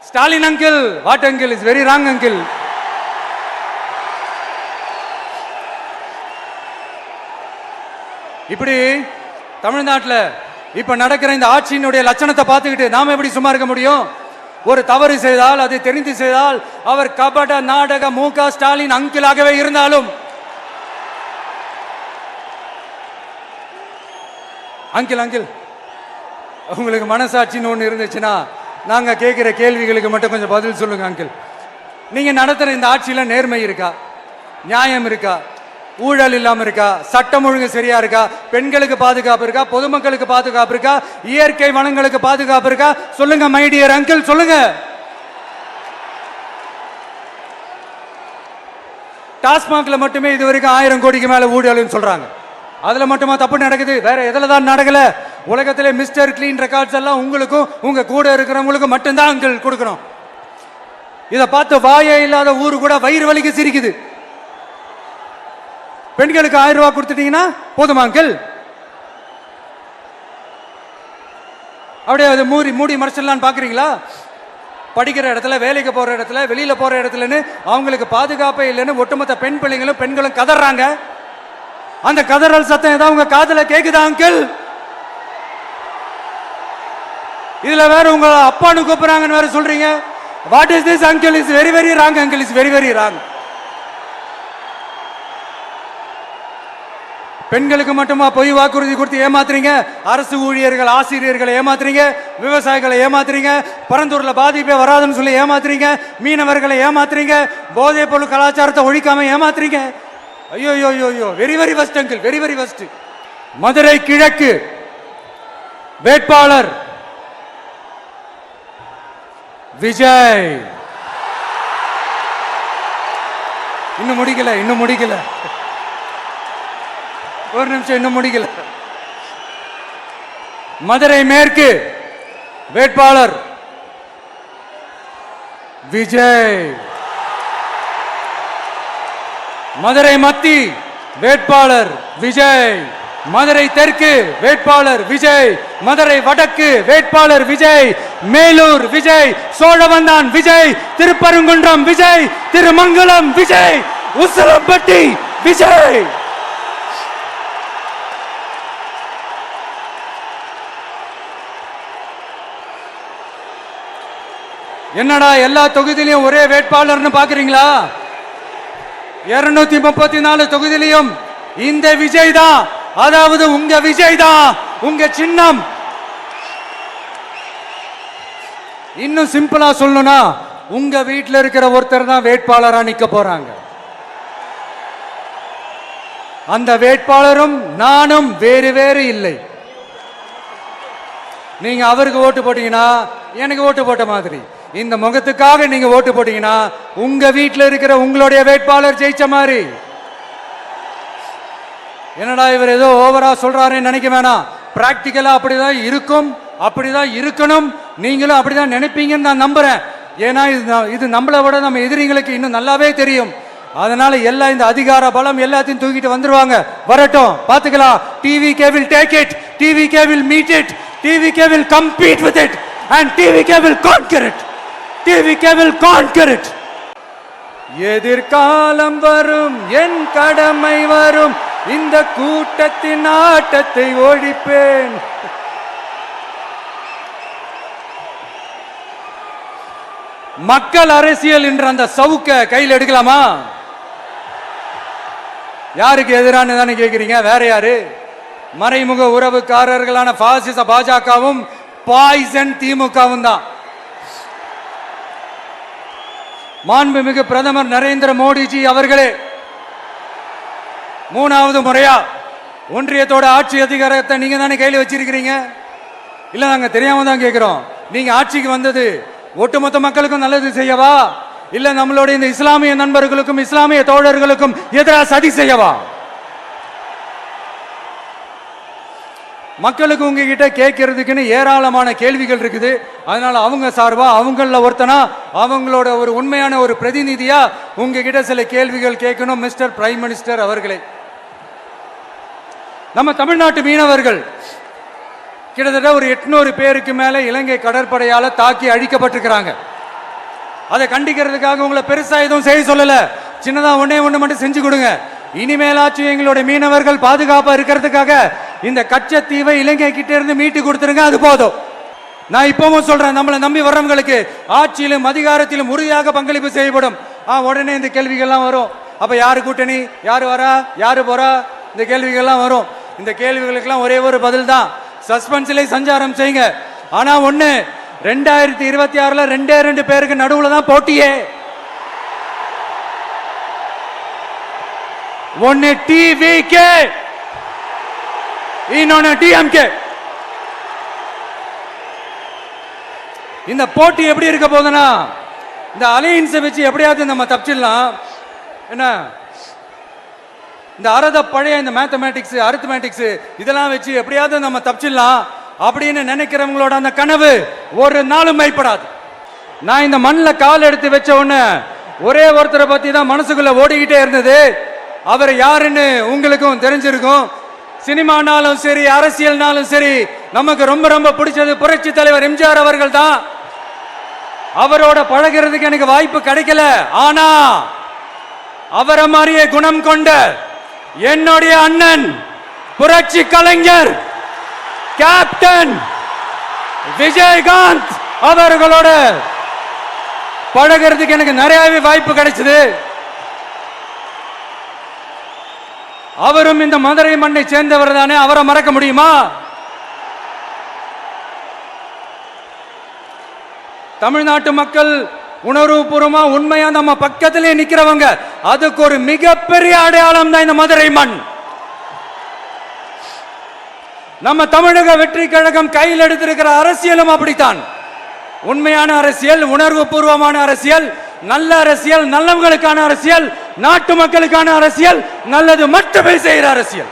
Stalin uncle, what uncle, is very wrong uncle. இப்படி தமிழ்நாட்டில் இப்ப நடக்கிற இந்த ஆட்சியினுடைய லட்சணத்தை பார்த்துக்கிட்டு நாம எப்படி சும்மா இருக்க முடியும்? ஒரு தவறு செய்தால், அதை தெரிந்து செய்தால், அவர் கபட நாடக மு.க. ஸ்டாலின் அங்கிளாகவே இருந்தாலும், அங்கிள் அங்கிள் உங்களுக்கு மனசாட்சின்னு ஒன்று இருந்துச்சுன்னா நாங்க கேட்கிற கேள்விகளுக்கு மட்டும் கொஞ்சம் பதில் சொல்லுங்க அங்கிள். நீங்க நடத்துற இந்த ஆட்சியில நேர்மை இருக்கா? நியாயம் இருக்கா? ஊழல் இல்லாம இருக்கா? சட்டம் ஒழுங்கு சரியா இருக்கா? பெண்களுக்கு பாதுகாப்பு இருக்கா? பொதுமக்களுக்கு பாதுகாப்பு இருக்கா? இயற்கை வளங்களுக்கு பாதுகாப்பு இருக்கா? சொல்லுங்க மை டியர் அங்கிள், சொல்லுங்க. டாஸ்மாக்ல மட்டுமே இது வரைக்கும் 1000 கோடிக்கு மேல ஊழல்னு சொல்றாங்க. அதுல மட்டுமா தப்பு நடக்குது? வேற எதுல தான் நடக்கல? உலகத்திலே மிஸ்டர் கிளீன் ரெக்கார்ட்ஸ் எல்லாம் உங்களுக்கும் உங்க கூட இருக்கிறவங்களுக்கும் மட்டும்தான் அங்கிள் கொடுக்கணும். இதை பார்த்து வாயே இல்லாத ஊரு கூட வயிறு வலிக்கு சிரிக்குது. பெண்களுக்கு 1000 ரூபாய் கொடுத்துட்டீங்கன்னா போதுமா அங்கிள்? அப்படியே அது மூடி மறைச்சிடலான்னு பாக்குறீங்களா? படிக்கிற இடத்துல, வேலைக்கு போற இடத்துல, வெளியில போற இடத்துலன்னு அவங்களுக்கு பாதுகாப்பே இல்லைன்னு ஒட்டுமொத்த பெண்களும் கதறாங்க. அந்த கதறல் சத்தம் ஏதாவது உங்க காதுல கேக்குதா அங்கிள்? இதுல வேற உங்க அப்பான்னு கூப்பிடுறாங்கன்னு வேற சொல்றீங்க. What is this uncle? Is very very wrong uncle, is very very wrong. பெண்களுக்கு மட்டுமா பொய் வாக்குறுதி கொடுத்து ஏமாத்துறீங்க? அரசு ஊழியர்கள், ஆசிரியர்களை ஏமாத்துறீங்க, விவசாயிகளை ஏமாத்துறீங்க, பரந்தூர்ல பாதிப்பே வராதுன்னு சொல்லி ஏமாத்துறீங்க, மீனவர்களை ஏமாத்துறீங்க, போதைப் பொருள் கலாச்சாரத்தை ஒழிக்காம ஏமாத்துறீங்க. ஐயோ ஐயோ ஐயோ, very very first uncle, very very first. Madurai கிழக்கு வேட்பாளர் விஜய். இன்னும் முடிக்கல, ஒரு நிமிஷம், இன்னும் முடிக்கல. மதுரை மேற்கு வேட்பாளர் விஜய். மதுரை மத்தி வேட்பாளர் விஜய். மதுரை தெற்கு வேட்பாளர் விஜய். மதுரை வடக்கு வேட்பாளர் விஜய். மேலூர் விஜய். சோழவந்தான் விஜய். திருப்பரங்குன்றம் விஜய். திருமங்கலம் விஜய். உசிலம்பட்டி விஜய். என்னடா எல்லா தொகுதியிலையும் ஒரே வேட்பாளர்னு பாக்குறீங்களா? 234 தொகுதியிலையும் இந்த விஜய் தான், அதாவது உங்க விஜய் தான் உங்க சின்னம். இன்னும் சிம்பிளா சொல்லணும்னா, உங்க வீட்டில் இருக்கிற ஒருத்தர் தான் வேட்பாளரா நிக்க போறாங்க. அந்த வேட்பாளரும் நானும் வேறு வேறு இல்லை. நீங்க அவருக்கு ஓட்டு போட்டீங்கன்னா எனக்கு ஓட்டு போட்ட மாதிரி, இந்த முகத்துக்காக நீங்க ஓட்டு போட்டீங்கன்னா உங்க வீட்டில் இருக்கிற உங்களுடைய வேட்பாளர் ஜெயிச்ச மாதிரி. என்னடா இவர் ஏதோ ஓவரா சொல்றாருன்னு நினைக்க வேணாம். பிராக்டிக்கலா அப்படிதான் இருக்கும், அப்படிதான் இருக்கணும். நீங்களும் அப்படிதான் நினைப்பீங்கன்னு நான் நம்புறேன். ஏன்னா இது நம்மளை விட நம்ம எதிரிங்களுக்கு இன்னும் நல்லாவே தெரியும். அதனால எல்லா இந்த அதிகார பலம் எல்லாத்தையும் தூக்கிட்டு வந்துருவாங்க. வரட்டும், பாத்துக்கலாம். TVK will take it, TVK will meet it, TVK will compete with it and TVK will conquer it, TVK will conquer it. எதிர்காலம் வரும், என் கடமை வரும், இந்த கூட்டத்தின் ஆட்டத்தை ஒழிப்பேன். மக்கள் அரசியல் என்ற அந்த சவுக்க கையில் எடுக்கலாமா? யாருக்கு எதிரான தானே கேட்கிறீங்க? வேற யாரு? மறைமுக உறவுக்காரர்களான பாசிச பாஜகவும் பாய்சன் திமுகவும் தான். மாண்புமிகு பிரதமர் நரேந்திர மோடிஜி அவர்களே 3வது முறையா ஒன்றியத்தோட ஆட்சி அதிகாரத்தை நீங்க தானே கையில் வச்சிருக்கிறீங்க. இல்ல, நாங்க தெரியாம தான் கேட்கிறோம். நீங்க ஆட்சிக்கு வந்தது ஒட்டுமொத்த மக்களுக்கும் நல்லது செய்யவா, இல்ல நம்மளுடைய இந்த இஸ்லாமிய நண்பர்களுக்கும் இஸ்லாமிய தோழர்களுக்கும் எதிராக சதி செய்யவா? மக்களுக்கு உங்ககிட்ட கேட்கறதுக்குன்னு ஏராளமான கேள்விகள் இருக்குது. அதனால அவங்க சார்பா, அவங்கள ஒருத்தனா, அவங்களோட ஒரு உண்மையான ஒரு பிரதிநிதியா உங்ககிட்ட சில கேள்விகள் கேட்கணும். மிஸ்டர் பிரைம் மினிஸ்டர் அவர்களே, நம்ம தமிழ்நாட்டு மீனவர்கள் கிட்டத்தட்ட ஒரு 800 பேருக்கு மேல இலங்கை கடற்படையால தாக்கி அழிக்கப்பட்டிருக்கிறாங்க. அதை கண்டிக்கிறதுக்காக உங்களை பெருசா எதுவும் செய்ய சொல்லல. சின்னதா ஒண்ணே ஒண்ணு மட்டும் செஞ்சு கொடுங்க. இனிமேலாச்சும் எங்களுடைய மீனவர்கள் பாதுகாப்பா இருக்கிறதுக்காக இந்த கச்சத்தீவை இலங்கை கிட்ட இருந்து மீட்டு கொடுத்துருங்க. அது போதும். நான் இப்பவும் சொல்றேன், நம்மளை நம்பி வர்றவங்களுக்கு ஆட்சியிலும் அதிகாரத்திலும் உறுதியாக பங்களிப்பு செய்யப்படும். உடனே இந்த கேள்விகள்லாம் வரும். அப்ப யாரு கூட்டணி, யாரு வரா, யாரு போறா, இந்த கேள்விகள்லாம் வரும். இந்த கேள்விகளுக்கெல்லாம் ஒரே ஒரு பதில் தான், சஸ்பென்ஸ்ல சஞ்சாரம் செய்யுங்க. ஆனா ஒண்ணு, 2026ல 2 பேருக்கு நடுவுல தான் போட்டியே. ஒன்னு டிவிகே, இன்னொன்னு டிஎம்கே. இந்த போட்டி எப்படி இருக்க போதுன்னா, இந்த அலையன்ஸை வச்சு எப்படியாவது நம்ம தப்பிச்சிடலாம். என்ன இந்த பழைய இந்த மேத்தமேட்டிக்ஸ், அரித்மேட்டிக்ஸ் இதெல்லாம் வச்சு எப்படியாவது நம்ம தப்பிச்சிடலாம் அப்படின்னு நினைக்கிறவங்களோட அந்த கனவு ஒரு நாளும் மைப்படாது. நான் இந்த மண்ணில் கால் எடுத்து வச்ச உடனே ஒரே ஒருத்தரை பத்தி தான் மனசுக்குள்ள ஓடிக்கிட்டே இருந்தது. அவர் யாருன்னு உங்களுக்கும் தெரிஞ்சிருக்கும். சினிமானாலும் சரி, அரசியல்னாலும் சரி, நமக்கு ரொம்ப ரொம்ப பிடிச்சது புரட்சி தலைவர் எம்ஜிஆர் அவர்கள் தான். அவரோட பழகிறதுக்கு எனக்கு வாய்ப்பு கிடைக்கல. ஆனா அவரை மாதிரியே குணம் கொண்ட என்னுடைய அண்ணன் புரட்சி கலைஞர் கேப்டன் விஜயகாந்த் அவர்களோட பழகிறதுக்கு எனக்கு நிறையவே வாய்ப்பு கிடைச்சது. அவரும் இந்த மதுரை மண்ணை சேர்ந்தவர் தானே, அவரை மறக்க முடியுமா? தமிழ்நாட்டு மக்கள் உணர்வுபூர்வமா உண்மையா நம்ம பக்கத்திலே நிக்கிறவங்க, அதுக்கு ஒரு மிகப்பெரிய அடையாளம் தான் இந்த மதுரை மண். நம்ம தமிழக வெற்றி கழகம் கையில் எடுத்திருக்கிற அரசியலும் அப்படித்தான். உண்மையான அரசியல், உணர்வு பூர்வமான அரசியல், நல்ல அரசியல், நல்லவங்களுக்கான அரசியல், நாட்டு மக்களுக்கான அரசியல், நல்லது மட்டுமே செய்கிற அரசியல்.